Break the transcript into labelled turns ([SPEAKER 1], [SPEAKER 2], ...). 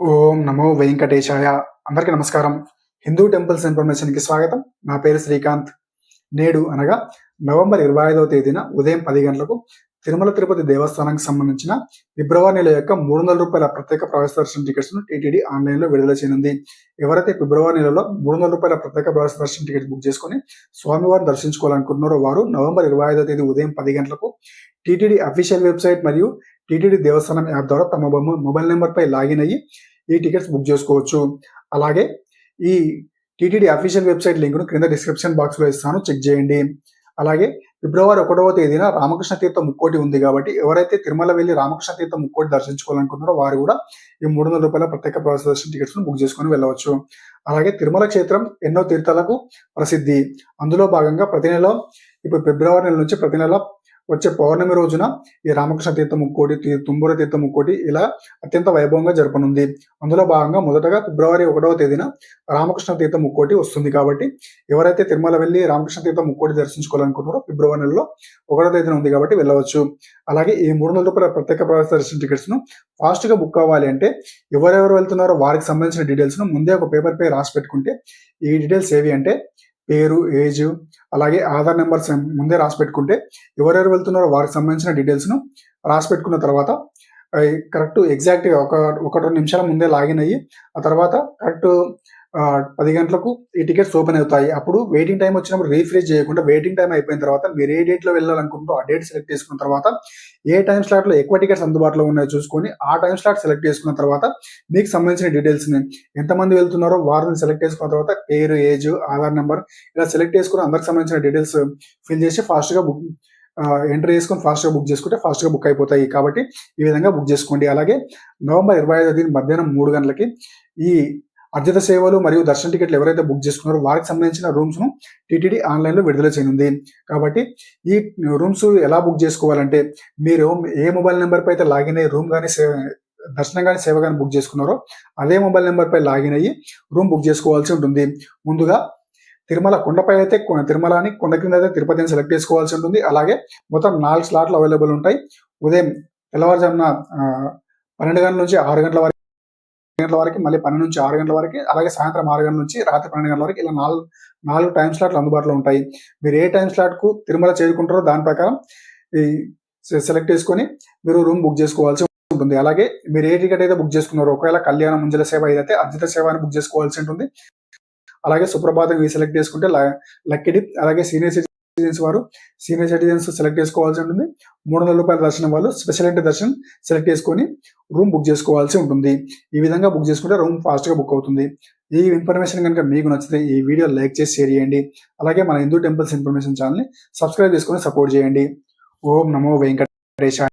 [SPEAKER 1] ఓం నమో వెంకటేశాయ. అందరికీ నమస్కారం. హిందూ టెంపుల్స్ ఇన్ఫర్మేషన్‌కి స్వాగతం. నా పేరు శ్రీకాంత్. నేడు అనగా నవంబర్ 25వ తేదీన ఉదయం 10 గంటలకు తిరుమల తిరుపతి దేవస్థానానికి సంబంధించిన ఫిబ్రవరి నెల యొక్క రూ. 300 ప్రత్యేక ప్రవేశ దర్శన టికెట్స్‌ను టీటీడీ ఆన్‌లైన్‌లో విడుదల చేయనుంది. ఎవరైతే ఫిబ్రవరి నెలలో రూ. 300 ప్రత్యేక ప్రవేశ దర్శన టికెట్ బుక్ చేసుకొని స్వామివారిని దర్శించుకోవాలనుకుంటున్నారో వారు నవంబర్ 25వ తేదీ ఉదయం 10 గంటలకు టీటీడీ అఫీషియల్ వెబ్‌సైట్ మరియు టీటీడీ దేవస్థానం యాప్ ద్వారా తమ మొబైల్ నంబర్‌పై లాగిన్ అయ్యి ఈ టికెట్స్ బుక్ చేసుకోవచ్చు. అలాగే ఈ టీటీడీ అఫీషియల్ వెబ్సైట్ లింక్ను క్రింద డిస్క్రిప్షన్ బాక్స్‌లో ఇస్తాను, చెక్ చేయండి. అలాగే ఫిబ్రవరి 1వ తేదీన రామకృష్ణ తీర్థ ముక్కోటి ఉంది కాబట్టి ఎవరైతే తిరుమల వెళ్లి రామకృష్ణ తీర్థ ముక్కోటి దర్శించుకోవాలనుకుంటున్నారో వారు కూడా ఈ రూ. 300 ప్రత్యేక ప్రవేశ దర్శన టికెట్స్‌ను బుక్ చేసుకొని వెళ్ళవచ్చు. అలాగే తిరుమల క్షేత్రం ఎన్నో తీర్థాలకు ప్రసిద్ధి. అందులో భాగంగా ప్రతి నెల ఇప్పుడు ఫిబ్రవరి నెల నుంచి ప్రతి నెల వచ్చే పౌర్ణమి రోజున ఈ రామకృష్ణ తీర్థ ముక్కోటి, తుంబుర తీర్థ ముక్కోటి ఇలా అత్యంత వైభవంగా జరపనుంది. అందులో భాగంగా మొదటగా ఫిబ్రవరి 1వ తేదీన రామకృష్ణ తీర్థ ముక్కోటి వస్తుంది కాబట్టి ఎవరైతే తిరుమల వెళ్ళి రామకృష్ణ తీర్థ ముక్కోటి దర్శించుకోవాలనుకుంటారో ఫిబ్రవరి నెలలో 1వ తేదీన ఉంది కాబట్టి వెళ్ళవచ్చు. అలాగే ఈ రూ. 300 ప్రత్యేక ప్రవేశ దర్శన టికెట్స్‌ను ఫాస్ట్‌గా బుక్ అవ్వాలి అంటే ఎవరెవరు వెళ్తున్నారో వారికి సంబంధించిన డీటెయిల్స్‌ను ముందే ఒక పేపర్‌పై రాసి పెట్టుకుంటే ఈ డీటెయిల్స్ ఏవి అంటే పేరు, ఏజ్, అలాగే ఆధార్ నెంబర్స్ ముందే రాసి పెట్టుకుంటే ఎవరెవరు వెళ్తున్నారో వారికి సంబంధించిన డీటెయిల్స్‌ను రాసి పెట్టుకున్న తర్వాత కరెక్ట్ ఎగ్జాక్ట్‌గా ఒక 2 నిమిషాల ముందే లాగిన్ అయ్యి ఆ తర్వాత కరెక్ట్ 10 గంటలకు ఈ టికెట్స్ ఓపెన్ అవుతాయి. అప్పుడు వెయిటింగ్ టైమ్ వచ్చినప్పుడు రీఫ్రెష్ చేయకుండా వెయిటింగ్ టైమ్ అయిపోయిన తర్వాత మీరు ఏ డేట్‌లో వెళ్ళాలనుకుంటారో ఆ డేట్ సెలెక్ట్ చేసుకున్న తర్వాత ఏ టైమ్ స్లాట్‌లో ఎక్కువ టికెట్స్ అందుబాటులో ఉన్నాయో చూసుకొని ఆ టైమ్ స్లాట్ సెలెక్ట్ చేసుకున్న తర్వాత మీకు సంబంధించిన డీటెయిల్స్‌ని ఎంతమంది వెళ్తున్నారో వారిని సెలెక్ట్ చేసుకున్న తర్వాత పేరు, ఏజ్, ఆధార్ నెంబర్ ఇలా సెలెక్ట్ చేసుకొని అందరికి సంబంధించిన డీటెయిల్స్ ఫిల్ చేసి ఫాస్ట్‌గా ఎంటర్ చేసుకొని ఫాస్ట్‌గా బుక్ చేసుకుంటే ఫాస్ట్‌గా బుక్ అయిపోతాయి. కాబట్టి ఈ విధంగా బుక్ చేసుకోండి. అలాగే నవంబర్ 25వ తేదీ మధ్యాహ్నం 3 గంటలకి ఈ అర్జిత సేవలు మరియు దర్శన టికెట్లు ఎవరైతే బుక్ చేసుకున్నారో వారికి సంబంధించిన రూమ్స్‌ను టీటీడీ ఆన్‌లైన్‌లో విడుదల చేయనుంది. కాబట్టి ఈ రూమ్స్ ఎలా బుక్ చేసుకోవాలంటే మీరు ఏ మొబైల్ నెంబర్‌పై అయితే లాగిన్ అయ్యి రూమ్ గాని దర్శనం గాని సేవ గాని బుక్ చేసుకున్నారో అదే మొబైల్ నెంబర్‌పై లాగిన్ అయ్యి రూమ్ బుక్ చేసుకోవాల్సి ఉంటుంది. ముందుగా తిరుమల కొండపై అయితే తిరుమల అని, కొండ కింద అయితే తిరుపతి అని సెలెక్ట్ చేసుకోవాల్సి ఉంటుంది. అలాగే మొత్తం 4 స్లాట్లు అవైలబుల్ ఉంటాయి. ఉదయం తెల్లవారుజామున 12 గంటల నుంచి 6 గంటల వరకు, మళ్ళీ 12 నుంచి 6 గంటల వరకు, అలాగే సాయంత్రం 6 గంటల నుంచి రాత్రి 12 గంటల వరకు ఇలా 4 టైమ్ స్లాట్లు అందుబాటులో ఉంటాయి. మీరు ఏ టైమ్ స్లాట్‌కు తిరుమల చేరుకుంటారో దాని ప్రకారం ఈ సెలెక్ట్ చేసుకొని మీరు రూమ్ బుక్ చేసుకోవాల్సి ఉంటుంది. అలాగే మీరు ఏ టికెట్ అయితే బుక్ చేసుకున్నారో ఒకవేళ కళ్యాణ మంజుల సేవ ఏదైతే అర్జిత సేవ అని బుక్ చేసుకోవాల్సి ఉంటుంది. అలాగే సుప్రభాతం సెలెక్ట్ చేసుకుంటే లక్కీ డిప్, అలాగే సీనియర్ సిటిజన్స్ సెలెక్ట్ చేసుకోవాల్సి ఉంటుంది. రూ. 300 దర్శనం వాళ్ళు స్పెషల్ ఎంట్రీ దర్శనం సెలెక్ట్ చేసుకొని రూమ్ బుక్ చేసుకోవాల్సి ఉంటుంది. ఈ విధంగా బుక్ చేసుకుంటే రూమ్ ఫాస్ట్‌గా బుక్ అవుతుంది. ఈ ఇన్ఫర్మేషన్ కనుక మీకు నచ్చితే ఈ వీడియో లైక్ చేసి షేర్ చేయండి. అలాగే మన హిందూ టెంపుల్స్ ఇన్ఫర్మేషన్ ఛానల్‌ని సబ్స్క్రైబ్ చేసుకొని సపోర్ట్ చేయండి. ఓం నమో వెంకటేశాయ.